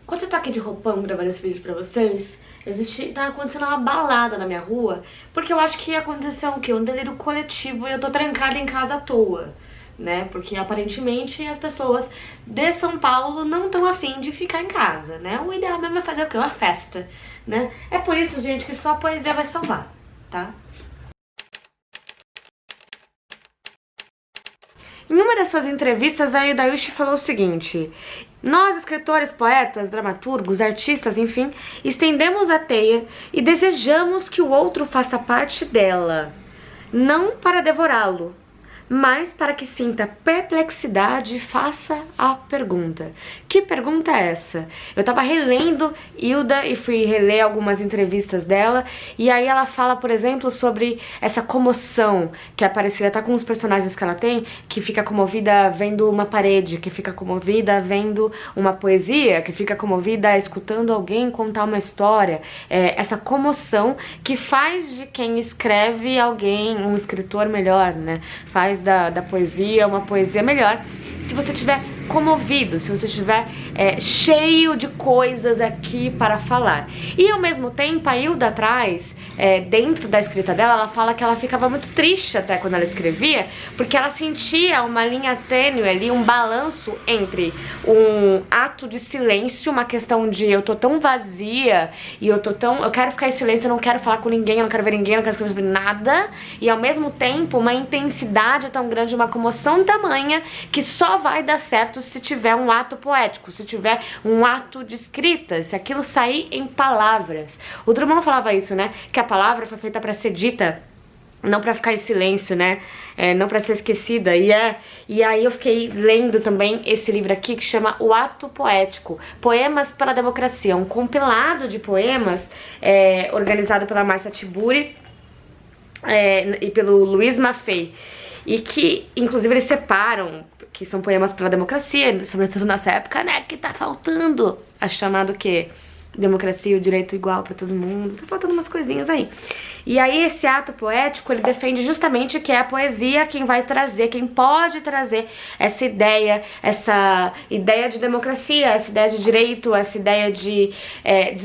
Enquanto eu tô aqui de roupão gravando esse vídeo pra vocês, tá acontecendo uma balada na minha rua, porque eu acho que aconteceu o quê? Um delírio coletivo e eu tô trancada em casa à toa, né? Porque aparentemente as pessoas de São Paulo não estão afim de ficar em casa, né? O ideal mesmo é fazer o quê? Uma festa, né? É por isso, gente, que só a poesia vai salvar, tá? Em uma das suas entrevistas, a Yudayushi falou o seguinte: nós, escritores, poetas, dramaturgos, artistas, enfim, estendemos a teia e desejamos que o outro faça parte dela, não para devorá-lo, mas para que sinta perplexidade e faça a pergunta. Que pergunta é essa? Eu tava relendo Hilda e fui reler algumas entrevistas dela, e aí ela fala, por exemplo, sobre essa comoção que é parecida tá com os personagens que ela tem, que fica comovida vendo uma parede, que fica comovida vendo uma poesia, que fica comovida escutando alguém contar uma história. Essa comoção que faz de quem escreve alguém, um escritor melhor, né? Faz da poesia uma poesia melhor se você estiver comovido, se você estiver cheio de coisas aqui para falar. E ao mesmo tempo a Hilda traz, dentro da escrita dela, ela fala que ela ficava muito triste até quando ela escrevia, porque ela sentia uma linha tênue ali, um balanço entre um ato de silêncio, uma questão de eu tô tão vazia e eu quero ficar em silêncio, eu não quero falar com ninguém, eu não quero ver ninguém, eu não quero escrever sobre nada, e ao mesmo tempo uma intensidade tão grande, uma comoção tamanha que só vai dar certo se tiver um ato poético, se tiver um ato de escrita, se aquilo sair em palavras. O Drummond falava isso, né? Que a palavra foi feita para ser dita, não pra ficar em silêncio, né? Não pra ser esquecida. E aí eu fiquei lendo também esse livro aqui que chama O Ato Poético, Poemas para a Democracia, um compilado de poemas organizado pela Marcia Tiburi e pelo Luiz Maffei. E que, inclusive, eles separam que são poemas pela democracia, sobretudo nessa época, né, que tá faltando a chamada o quê? Democracia, o direito igual pra todo mundo, tá faltando umas coisinhas aí. E aí esse ato poético, ele defende justamente que é a poesia quem vai trazer, quem pode trazer essa ideia de democracia, essa ideia de direito, essa ideia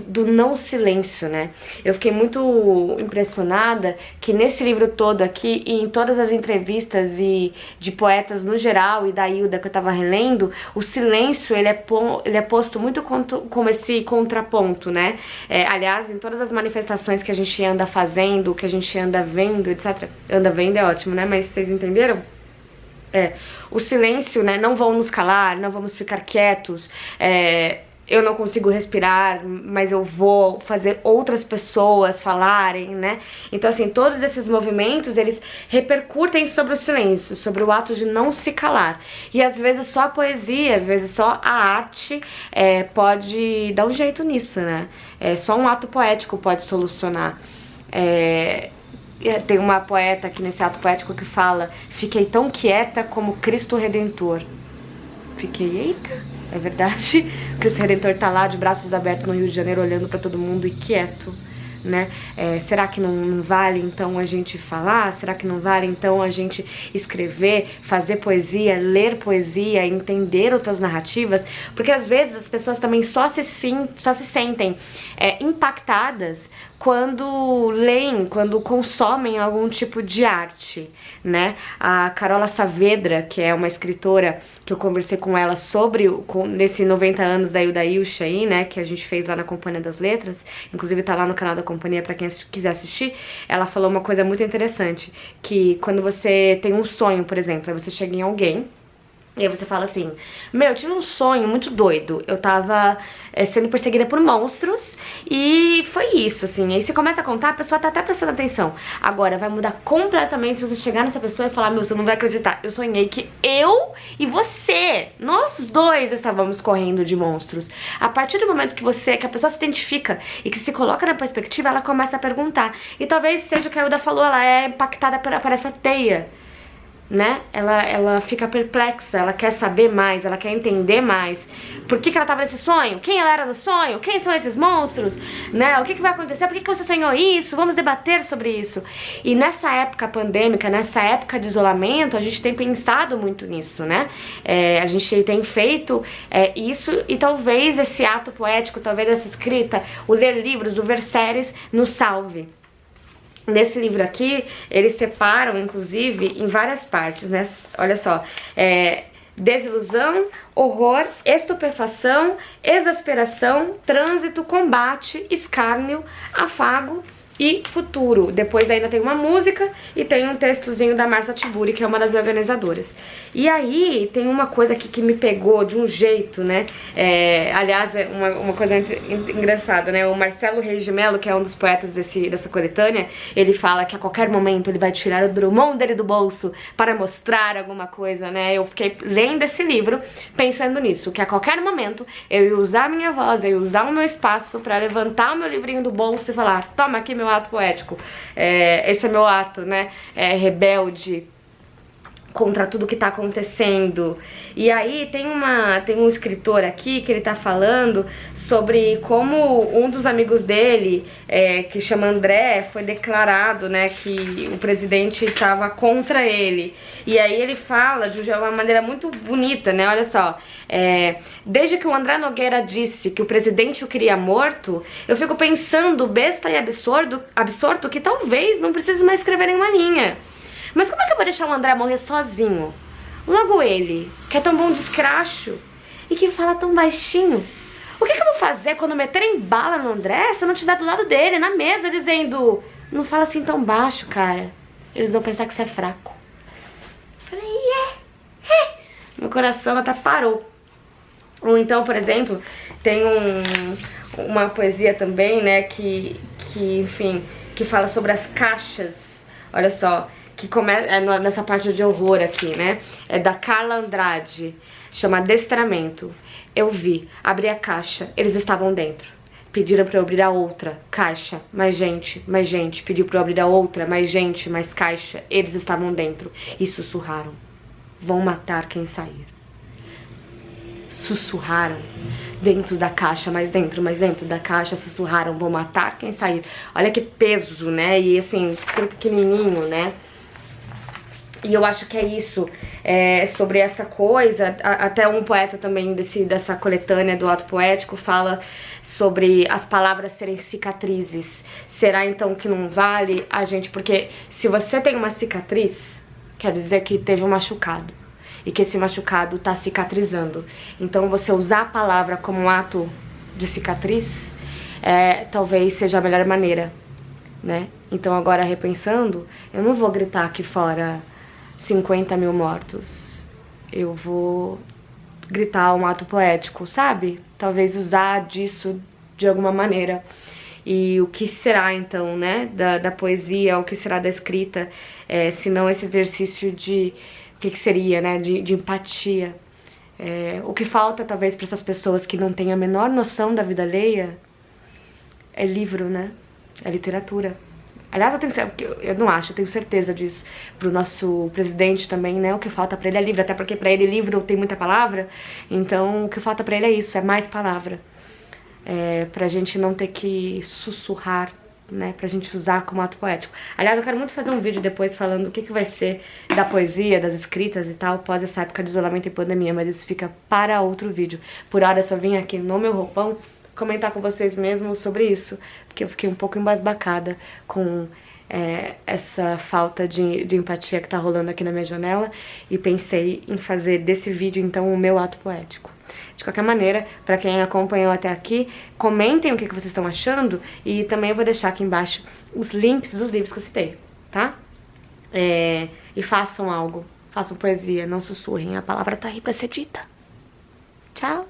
do não silêncio, né? Eu fiquei muito impressionada que nesse livro todo aqui, e em todas as entrevistas e de poetas no geral, e da Hilda que eu tava relendo, o silêncio, ele é posto muito como esse contraponto, né? Aliás, em todas as manifestações que a gente anda fazendo, que a gente anda vendo, etc. Anda vendo é ótimo, né? Mas vocês entenderam? O silêncio, né? Não vão nos calar, não vamos ficar quietos. Eu não consigo respirar, mas eu vou fazer outras pessoas falarem, né? Então, assim, todos esses movimentos, eles repercutem sobre o silêncio, sobre o ato de não se calar. E às vezes só a poesia, às vezes só a arte pode dar um jeito nisso, né? Só um ato poético pode solucionar. Tem uma poeta aqui nesse ato poético que fala: fiquei tão quieta como Cristo Redentor. Fiquei, eita, é verdade? Cristo Redentor tá lá de braços abertos no Rio de Janeiro olhando pra todo mundo e quieto, né? Será que não vale então a gente falar? Será que não vale então a gente escrever, fazer poesia, ler poesia, entender outras narrativas? Porque às vezes as pessoas também só se sentem impactadas quando leem, quando consomem algum tipo de arte, né? A Carola Saavedra, que é uma escritora que eu conversei com ela nesse 90 anos da Yudayushi aí, né? Que a gente fez lá na Companhia das Letras, inclusive tá lá no canal da Companhia pra quem quiser assistir. Ela falou uma coisa muito interessante, que quando você tem um sonho, por exemplo, aí você chega em alguém e aí você fala assim: meu, eu tive um sonho muito doido, eu tava sendo perseguida por monstros e foi isso, assim. Aí você começa a contar, a pessoa tá até prestando atenção. Agora vai mudar completamente se você chegar nessa pessoa e falar: meu, você não vai acreditar, eu sonhei que eu e você, nós os dois estávamos correndo de monstros. A partir do momento que a pessoa se identifica e que se coloca na perspectiva, ela começa a perguntar. E talvez seja o que a Hilda falou, ela é impactada por essa teia né? Ela fica perplexa, ela quer saber mais, ela quer entender mais. Por que ela tava nesse sonho? Quem ela era no sonho? Quem são esses monstros? Né? O que vai acontecer? Por que você sonhou isso? Vamos debater sobre isso. E nessa época pandêmica, nessa época de isolamento, a gente tem pensado muito nisso, né? A gente tem feito isso, e talvez esse ato poético, talvez essa escrita, o ler livros, o ver séries, nos salve. Nesse livro aqui, eles separam, inclusive, em várias partes, né? Olha só, desilusão, horror, estupefação, exasperação, trânsito, combate, escárnio, afago e futuro. Depois ainda tem uma música e tem um textozinho da Marcia Tiburi, que é uma das organizadoras. E aí tem uma coisa aqui que me pegou de um jeito, né? Aliás, é uma coisa engraçada, né? O Marcelo Reis de Mello, que é um dos poetas dessa coletânea, ele fala que a qualquer momento ele vai tirar o Drummond dele do bolso para mostrar alguma coisa, né? Eu fiquei lendo esse livro pensando nisso, que a qualquer momento eu ia usar a minha voz, eu ia usar o meu espaço para levantar o meu livrinho do bolso e falar: toma aqui meu ato poético, esse é meu ato, né? Rebelde contra tudo que tá acontecendo. E aí tem um escritor aqui que ele tá falando sobre como um dos amigos dele, que chama André, foi declarado, né, que o presidente estava contra ele. E aí ele fala de uma maneira muito bonita, né, olha só, desde que o André Nogueira disse que o presidente o queria morto, eu fico pensando, besta e absorto, que talvez não precise mais escrever nenhuma linha. Mas como é que eu vou deixar o André morrer sozinho? Logo ele, que é tão bom de escracho e que fala tão baixinho. O que eu vou fazer quando meterem bala no André se eu não estiver do lado dele, na mesa, dizendo: não fala assim tão baixo, cara. Eles vão pensar que você é fraco. Eu falei, meu coração até parou. Ou então, por exemplo, tem uma poesia também, né, que enfim, que fala sobre as caixas. Olha só, que começa nessa parte de horror aqui, né? É da Carla Andrade, chama Adestramento. Eu vi, abri a caixa, eles estavam dentro. Pediram pra eu abrir a outra caixa, mais gente, pediu pra eu abrir a outra, mais gente, mais caixa, eles estavam dentro e sussurraram: vão matar quem sair. Sussurraram dentro da caixa, mais dentro da caixa, sussurraram: vão matar quem sair. Olha que peso, né? E assim, super pequenininho, né? E eu acho que é isso, sobre essa coisa. Até um poeta também dessa coletânea do ato poético fala sobre as palavras serem cicatrizes. Será então que não vale a gente? Porque se você tem uma cicatriz, quer dizer que teve um machucado e que esse machucado tá cicatrizando. Então você usar a palavra como um ato de cicatriz talvez seja a melhor maneira, né? Então agora, repensando, eu não vou gritar aqui fora 50 mil mortos. Eu vou gritar um ato poético, sabe? Talvez usar disso de alguma maneira. E o que será então, né, da poesia, o que será da escrita, se não esse exercício de, o que seria, né, de empatia. O que falta talvez para essas pessoas que não têm a menor noção da vida alheia é livro, né, é literatura. Aliás, eu não acho, eu tenho certeza disso. Pro nosso presidente também, né? O que falta pra ele é livro, até porque pra ele livro tem muita palavra. Então, o que falta pra ele é isso, é mais palavra. Pra gente não ter que sussurrar, né? Pra gente usar como ato poético. Aliás, eu quero muito fazer um vídeo depois falando o que vai ser da poesia, das escritas e tal, após essa época de isolamento e pandemia. Mas isso fica para outro vídeo. Por hora, eu só vim aqui no meu roupão comentar com vocês mesmo sobre isso, porque eu fiquei um pouco embasbacada com essa falta de empatia que tá rolando aqui na minha janela, e pensei em fazer desse vídeo então o meu ato poético. De qualquer maneira, pra quem acompanhou até aqui, comentem o que vocês estão achando, e também eu vou deixar aqui embaixo os links dos livros que eu citei, tá? E façam algo, façam poesia, não sussurrem, a palavra tá aí pra ser dita. Tchau!